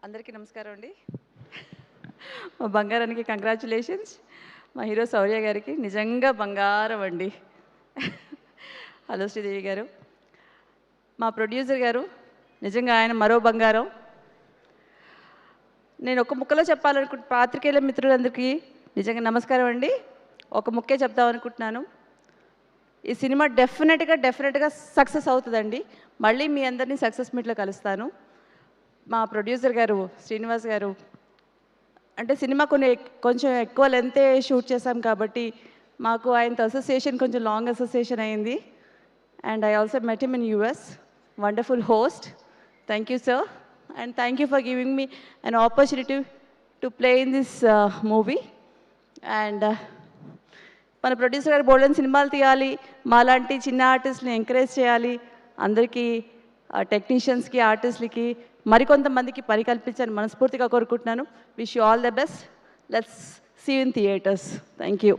అందరికీ నమస్కారం అండి. మా బంగారానికి కంగ్రాచ్యులేషన్స్. మా హీరో శౌర్య గారికి నిజంగా బంగారం అండి. హలో శ్రీదేవి గారు. మా ప్రొడ్యూసర్ గారు నిజంగా ఆయన మరో బంగారం. నేను ఒక ముక్కలో పాత్రికేయుల మిత్రులందరికీ నిజంగా నమస్కారం అండి. ఒక ముక్కే చెప్దాం అనుకుంటున్నాను. ఈ సినిమా డెఫినెట్గా సక్సెస్ అవుతుందండి. మళ్ళీ మీ అందరినీ సక్సెస్ మీట్లో కలుస్తాను. మా ప్రొడ్యూసర్ గారు శ్రీనివాస్ గారు అంటే సినిమా కొంచెం ఎక్కువ లెంతే షూట్ చేశాం కాబట్టి మాకు ఆయనతో అసోసియేషన్ కొంచెం లాంగ్ అసోసియేషన్ అయింది. And I also met him in US. Wonderful host. Thank you sir. And thank you for giving me an opportunity to play in this movie. And మన producer గారు బోల్డెన్ సినిమాలు తీయాలి, మాలాంటి చిన్న ఆర్టిస్ట్ని ఎంకరేజ్ చేయాలి, అందరికీ టెక్నీషియన్స్కి ఆర్టిస్ట్లకి మరికొంతమందికి పని కల్పించాలని మనస్ఫూర్తిగా కోరుకుంటున్నాను. Wish you all the best. Let's see you in theatres. Thank you.